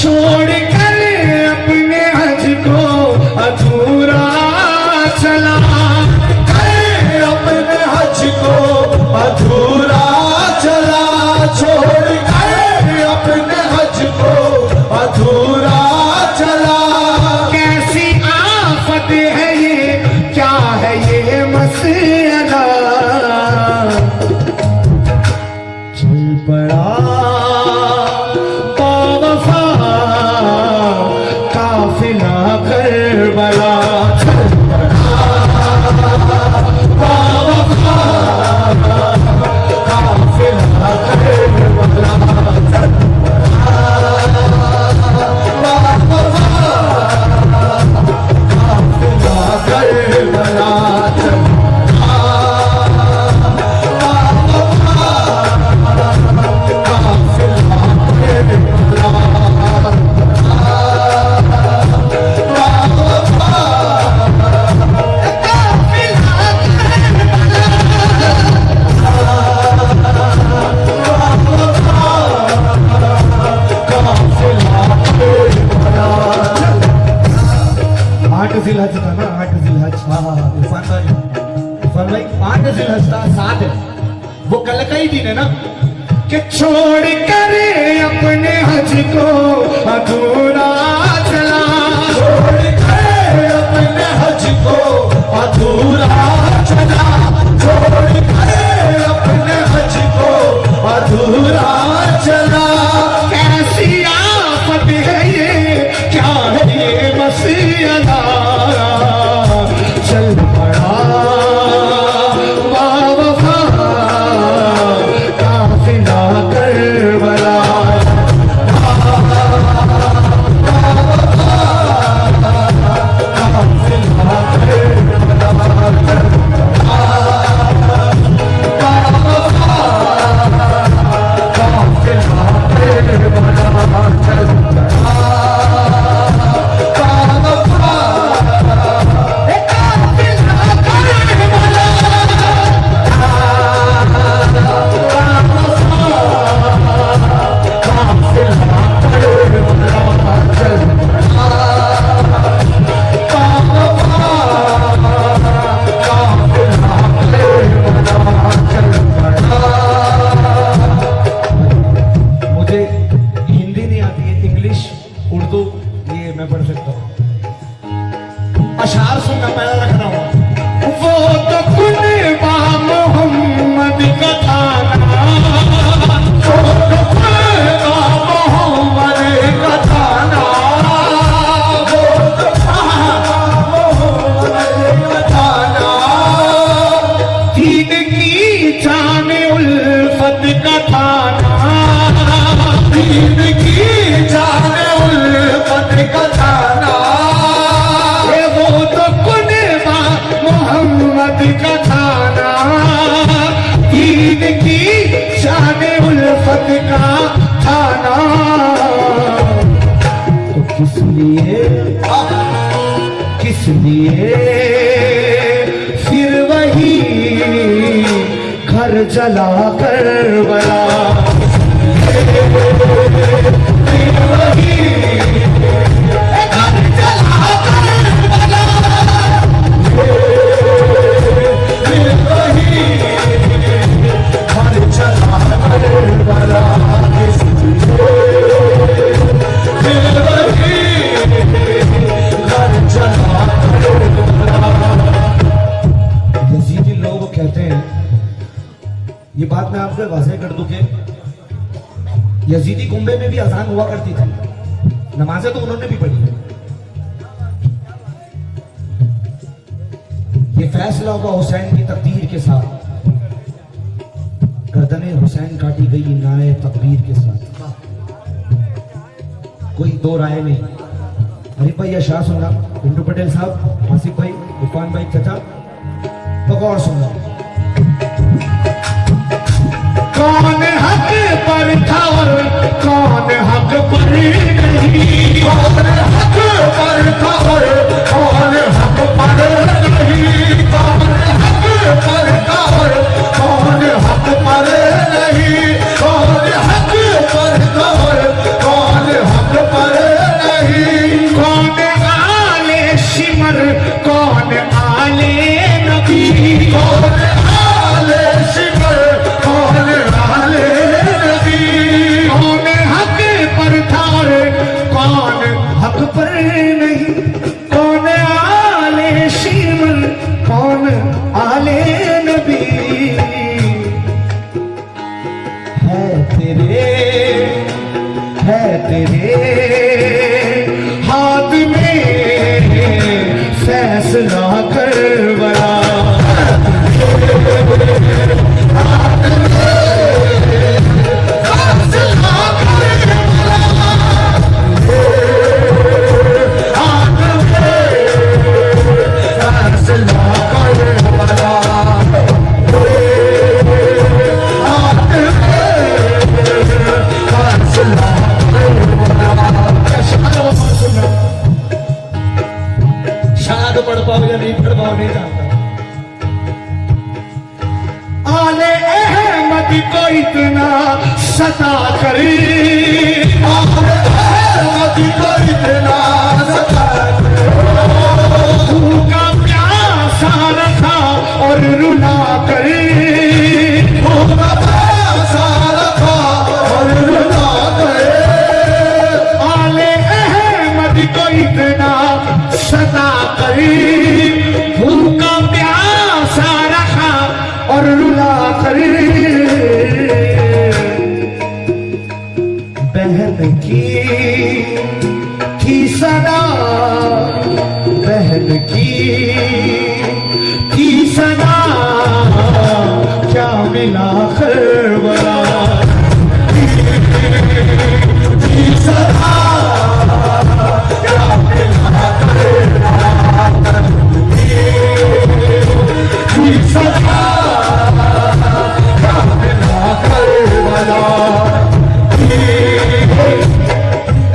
छोड़ कर अपने हज को अधूरा चला, अपने हज को अधूरा चला, छोड़ कर अपने हज को अधूरा चला। कैसी आफत है ये, क्या है ये मसला, चल पड़ा बावफा काफिला करबला, जिलहज था ना, 8 जिलहज। इरफान भाई 8 जिलहज था, 7 है, वो कल का ही दिन है ना, कि छोड़ कर अपने हज को अधूरा चला, छोड़ कर अपने हज को अधूरा चला, छोड़ कर अपने हज को अधूरा चला। कैसी आफत है ये, क्या है ये मसला, चल पड़ा बावफा काफिला करबला, अशार सुनना पैदा रख रहा हूं। वो तो कुनबा मोहम्मद का थाना, वो तो कुनबा मोहम्मद का थाना, वो तो कुनबा मोहम्मद का थाना, दीन की जान उल्फत का थाना, दीन की जान उल्फत का थाना, का थाना, दीन की शान उल्फत का थाना, तो किस लिए फिर वही घर जला करबला, फिर वही यजीदी लोग कहते हैं, ये बात मैं आपको वाज़ेह कर दूं कि यजीदी कुंबे में भी अजान हुआ करती थी, नमाजें तो उन्होंने भी पढ़ी। ये फैसला हुआ हुसैन की तकदीर के साथ, गर्दने हुसैन काटी गई नाए तकबीर के साथ, कोई दो राय नहीं। हरीफ भाई या शाह सुनना, पिंटू पटेल साहब, आसिफ भाई, इरफान भाई, चचा बगौर सुनना। कौन हक पर था और कौन हक पर नहीं, कौन हक पर था और कौन हक पर नहीं, कौन हक पर था और कौन हक पर नहीं, कौन हक पर था और कौन हक पर तेरे हाथ में फैसला करबला शायद पढ़ पाओ या नहीं पढ़ पाओ नहीं जानता। आले अहमद को इतना सता करे आले अहमद को इतना सता करे भूखा प्यासा रखा और रुला करे भूखा प्यासा रखा और रुला करे आले अहमद को इतना सता करे भूखा प्यासा रखा और रुला करे बहन की सदा बहन की सदा क्या मिला करबला की सदा क्या मिला करबला की सदा क्या मिला करबला।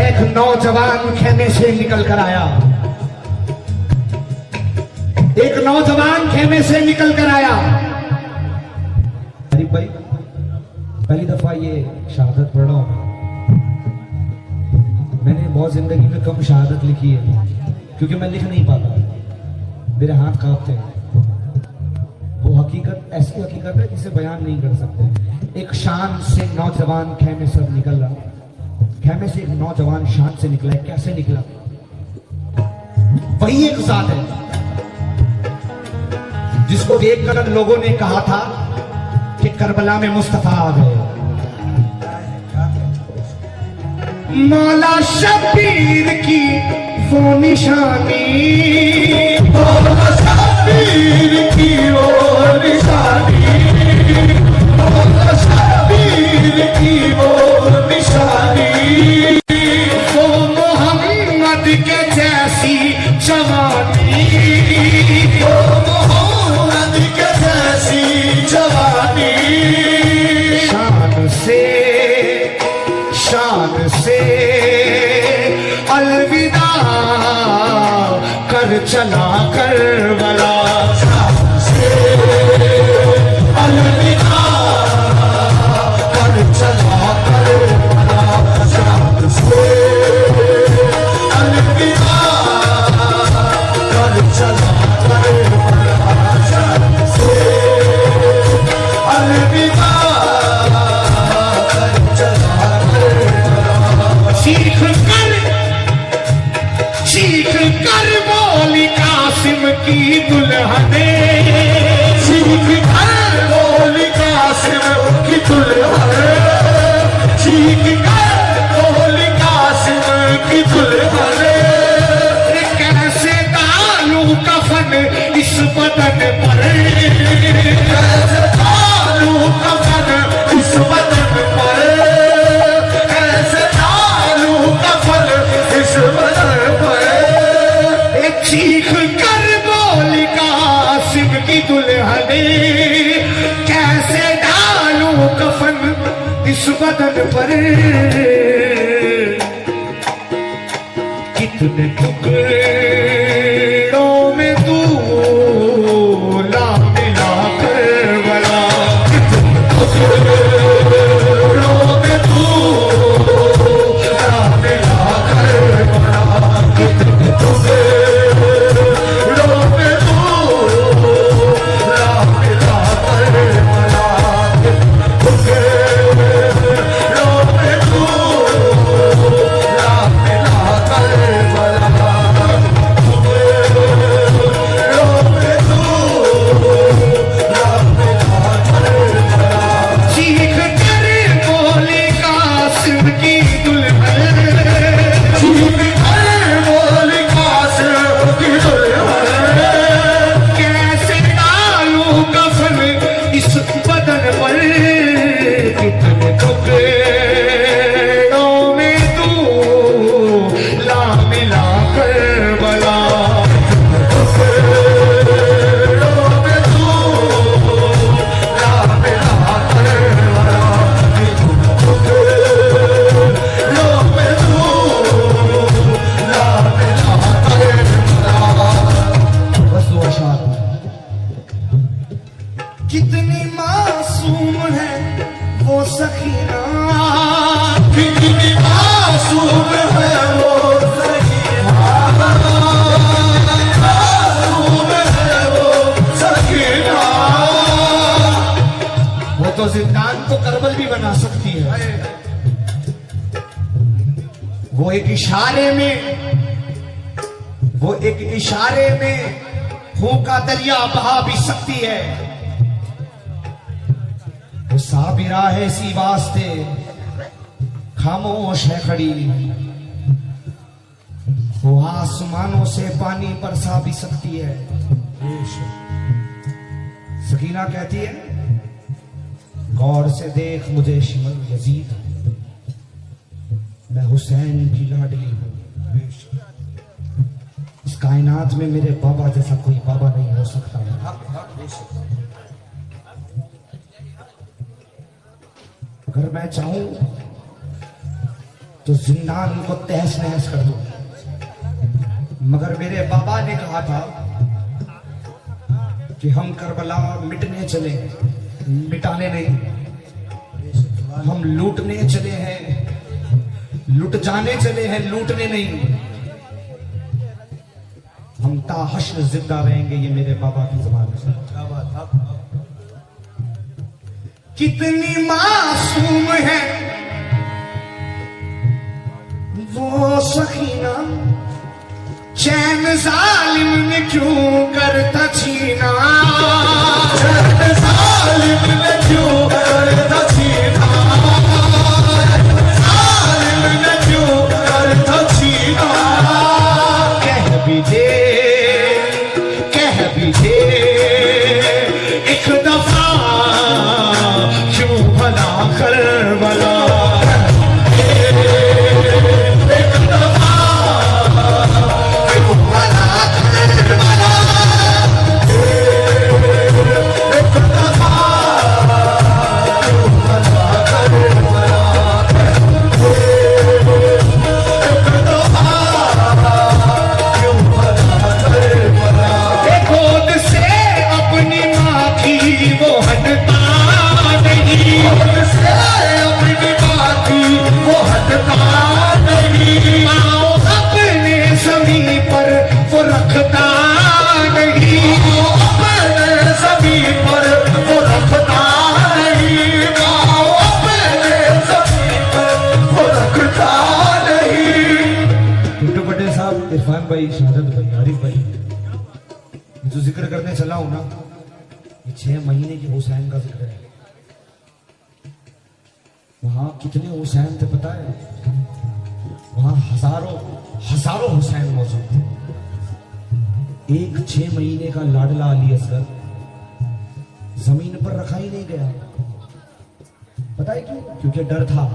एक नौजवान खेमे से निकल कर आया एक नौजवान खेमे से निकल कर आया अरे भाई पहली दफा ये शहादत पढ़ रहा हूं। मैंने बहुत जिंदगी में कम शहादत लिखी है क्योंकि मैं लिख नहीं पाता, मेरे हाथ कांपते हैं। वो हकीकत ऐसी हकीकत है जिसे बयान नहीं कर सकते। एक शान से नौजवान खेमे से निकल रहा, खेमे से एक नौजवान शान से निकला है। कैसे निकला? वही एक साथ है जिसको देखकर लोगों ने कहा था कि करबला में मुस्तफा आ गए। मौला शबीर की वो निशानी मौला शबीर की वो निशानी मौला शबीर की वो निशानी वो मोहम्मद के जैसी जवानी वो मोहम्मद के जैसी जवानी शान से अलविदा कर चला करबला से अलविदा कर चला करबला शान से अलविदा कर चला करबला शान से अलविदा कर चला करबला। चीख कर बोली कासिम की दुल्हने चीख कर बोली कासिम की दुल्हने चीख कर बोली कासिम की दुल्हने कैसे डालू कफन इस बदन पर कैसे डालू कफन इस बदन पर कैसे डालू कफन इस बदन पर। चीख कर बोली कासिम की दुल्हने कैसे डालू कफन इस बदन पर कितने टुकड़ों में तू ला मिला करबला टुकड़ों में तू ला मिला करबला कितने टुकड़ों में तू ला मिला करबला कितने टुकड़ों में तू ला मिला करबला। मासूम है वो सकीना, मासूम है वो सकीना। वो तो जिंदान को करबल भी बना सकती है। वो एक इशारे में खून का दरिया बहा भी सकती है। वो साबिरा है इसी वास्ते खामोश है खड़ी। वो आसमानों से पानी बरसा भी सकती है। सकीना कहती है, गौर से देख मुझे शिमल यजीद, मैं हुसैन की लाडली हूं। इस कायनात में मेरे बाबा जैसा कोई बाबा नहीं हो सकता है। अगर मैं चाहूं तो जिंदान को तहस नहस कर दूं, मगर मेरे बाबा ने कहा था कि हम करबला मिटने चले, मिटाने नहीं। हम लूटने चले हैं, लुट जाने चले हैं, लूटने नहीं। हम ताहश्र जिंदा रहेंगे, ये मेरे बाबा की जुबान है। कितनी मासूम है वो सकीना, चैन जालिम ने क्यों करता छीना, चैन जालिम ने क्यों करता छीना, जालिम ने क्यों करता छीना। कह भी दे एक दफा क्यों भला करबला, इरफान भाई, शहादत भाई, आरिफ भाई, जो जिक्र करने चला हूं ना, ये 6 महीने की हुसैन का जिक्र है। वहां कितने हुसैन थे पता है? वहां हजारों हुसैन मौजूद थे। एक 6 महीने का लाडला अली असगर जमीन पर रखा ही नहीं गया। पता है क्यों? क्योंकि डर था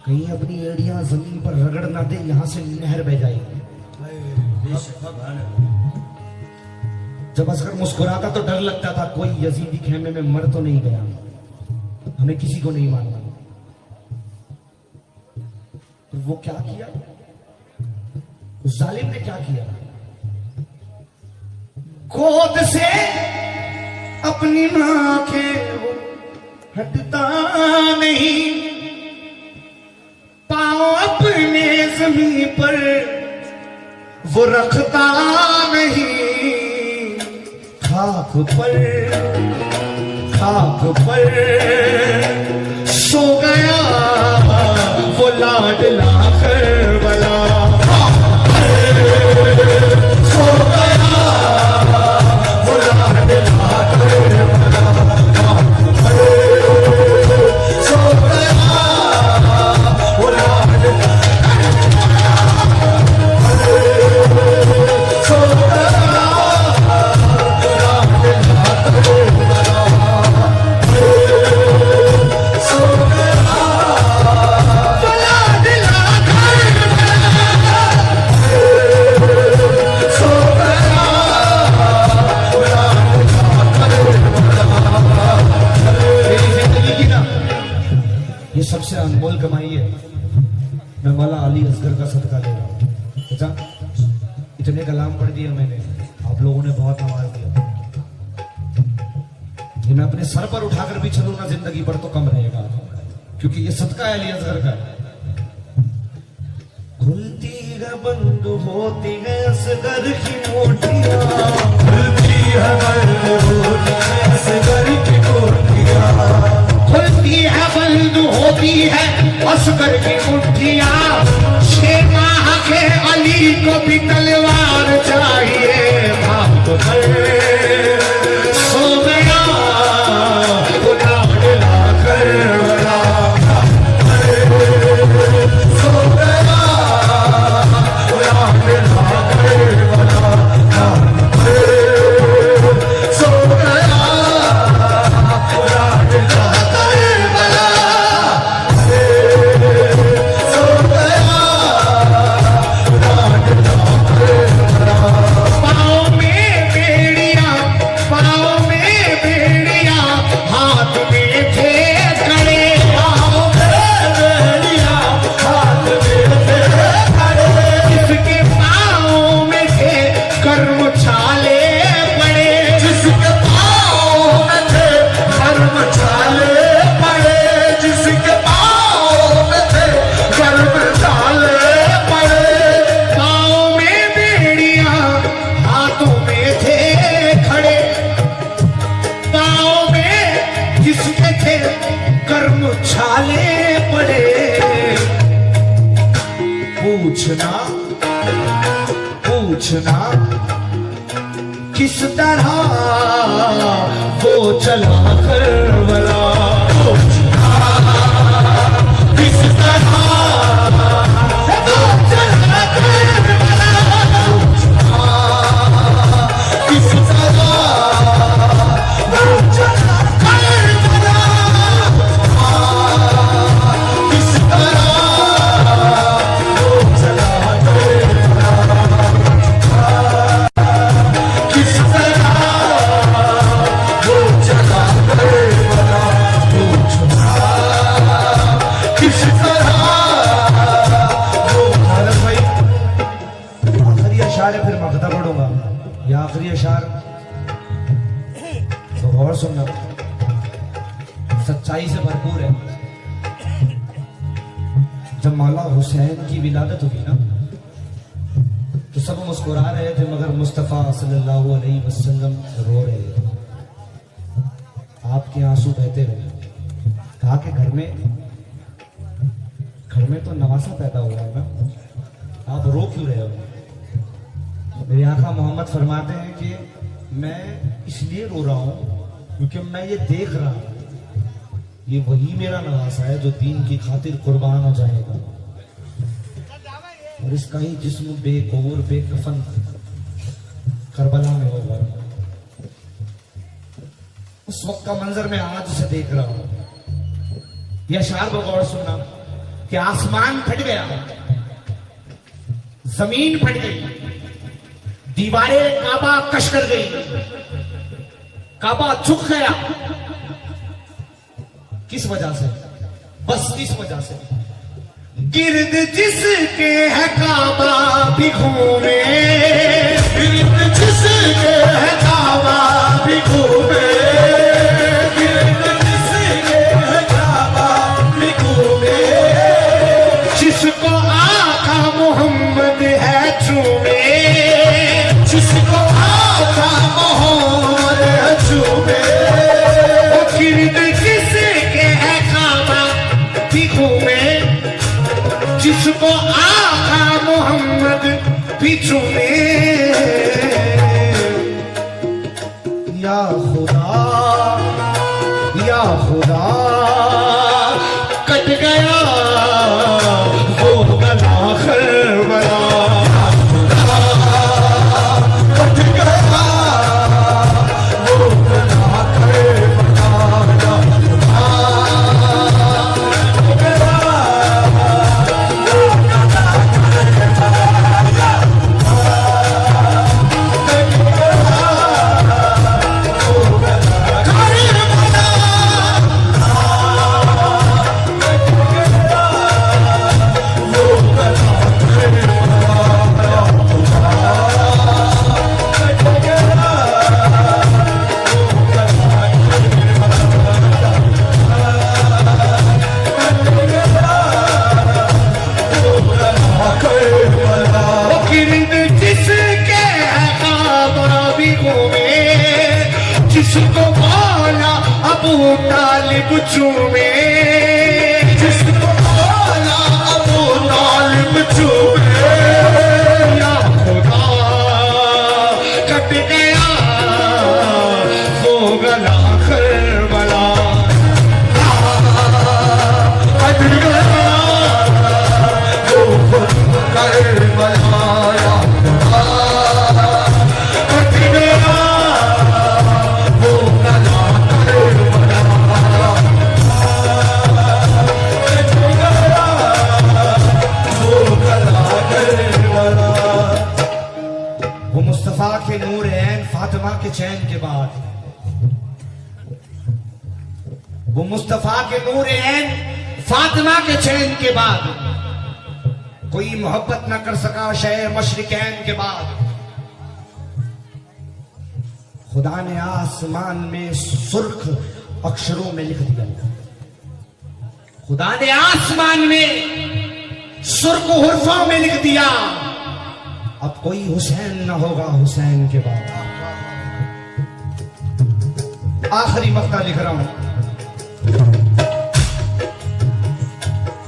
कहीं अपनी एड़ियां जमीन पर रगड़ ना दे, यहां से नहर बह जाएगी। जब असगर मुस्कुराता तो डर लगता था कोई यजीदी खेमे में मर तो नहीं गया, हमें किसी को नहीं मानना। तो वो क्या किया, उस जालिम ने क्या किया? गोद से अपनी मां के वो हटता नहीं, पाँव अपने जमीन पर वो रखता नहीं। खाक पर सो गया वो लाडला करबला, सो गया वो लाडला करबला, सो गया वो लाडला, सो गया ये सबसे अनमोल कमाई है। मैं मौला अली असगर का सदका ले रहा हूं। अच्छा, इतने कलाम पढ़ दिए मैंने, आप लोगों ने बहुत आवाज दिया। ये मैं अपने सर पर उठाकर भी चलूं ना जिंदगी पर तो कम रहेगा, क्योंकि ये सदका है अली असगर का। बंद होती है असगर की मोटियां, खुलती है बंद होती है असगर की कोठियां, खुलती है बंद होती है असगर की मुट्ठियां। 6 माह के अली को भी तलवार चाहिए, भाग तो सो गया खुदा मिला करबला, सो गया खुदा मिला करबला, सो गया खुदा मिला करबला, सो गया खुदा मिला करबला। पाँव में बेड़ियां, पाँव में बेड़ियां, हाथ में थे कड़े, पाँव में बेड़ियां, हाथ में थे कड़े, जिसके पाँव में थे कर्म छाले पड़े, जिसके पाँव में थे कर्म छाले पड़े, जिसके पाँव में थे कर्म छाले पड़े। पाँव में बेड़ियां, हाथों में थे खड़े, पाँव में जिसके थे कर्म छाले पड़े। पूछना पूछना किस तरह वो चला करबला, पूछना किस तरह वो चला करबला, पूछना किस तरह वो चला करबला, किस तरह वो चला करबला, किस तरह वो चला करबला, पूछना किस तरह वो। भारत भाई आखिरी अशार है, फिर मगधा पढ़ूंगा। ये आखिरी अशार तो गौर सुनना, सच्चाई से भरपूर है। जब मौला हुसैन की विलादत हुई ना, तो सब मुस्कुरा रहे थे, मगर मुस्तफा सल्लल्लाहु अलैहि वसल्लम रो रहे थे, आपके आंसू बहते रहे। कहा कि घर में तो नवासा पैदा हुआ है ना, आप रो क्यों रहे हो? मेरे आका मोहम्मद फरमाते हैं कि मैं इसलिए रो रहा हूं क्योंकि मैं ये देख रहा हूं, ये वही मेरा नवासा है जो दीन की खातिर कुर्बान हो जाएगा, और इसका ही जिस्म बेकोर बेकफन करबला में होगा। उस वक्त का मंजर मैं आज से देख रहा हूं। यह अशार को गौर सुनना कि आसमान फट गया, जमीन फट गई, दीवारें काबा कश कर गई, काबा झुक गया। किस वजह से? बस इस वजह से, गिर्द जिसके है काबा भी घूमे, गिर्द जिसके है काबा भी घूमे, गिर्द जिसके है काबा भी घूमे, जिसको आका मोहम्मद है चूमे, जिसको आका मोहम्मद है चूमे, वो गिर्द जिसके है काबा भी घूमे, जिसको आका मोहम्मद भी चूमे। या खुदा कट गया वो गला करबला, कट गया वो गला करबला, अबू तालिब चूमे, जिसको मौला अबू तालिब चूमे, या खुदा कट गया वो गला करबला, कट गया वो करबला, या खुदा कट गया वो गला करबला, कट गया वो गला करबला। वो मुस्तफा के नूर ऐन फातिमा के चैन के बाद, वो मुस्तफा के नूर ऐन फातिमा के चैन के बाद कोई मोहब्बत न कर सका शय मशरिकैन के बाद। खुदा ने आसमान में सुर्ख अक्षरों में लिख दिया, खुदा ने आसमान में सुर्ख हुर्फों में लिख दिया, अब कोई हुसैन न होगा हुसैन के बाद। आखिरी मक्ता लिख रहा हूं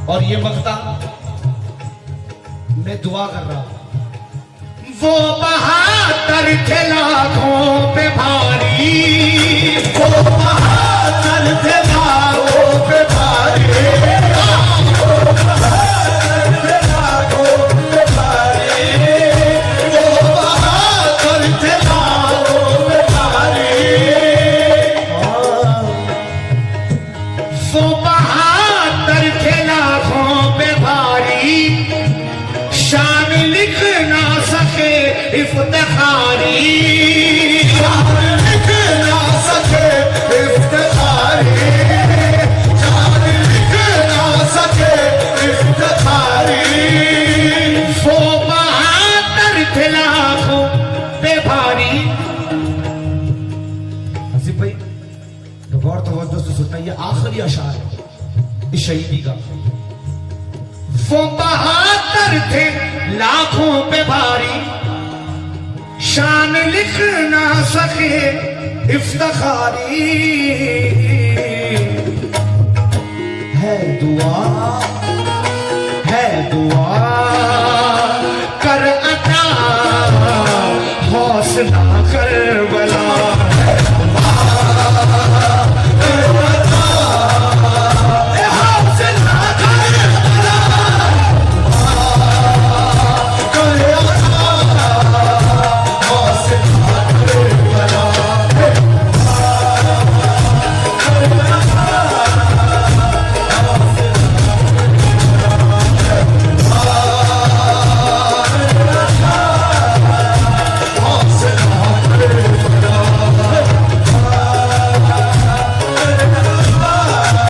और ये मक्ता मैं दुआ कर रहा हूं। वो बहादुर थे लाखों पे भारी, वो बहादुर थे लाखों पे भारी, वो बहादुर थे लाखों पे भारी, वो बहादुर थे लाखों पे भारी, वो बहादुर थे लाखों पे भारी, शान लिख ना सके इफ्तिखारी, शान लिख ना सके इफ्तिखारी, शान लिख ना सके इफ्तिखारी, वो बहादुर थे लाखों पे भारी। हसीब भाई तो गौर तवज्जो से सुनना, ये आखिरी अशार है इस शहीदी का। वो बहादुर थे लाखों पे भारी, शान लिख ना सके इफ्तिखारी, है दुआ, है दुआ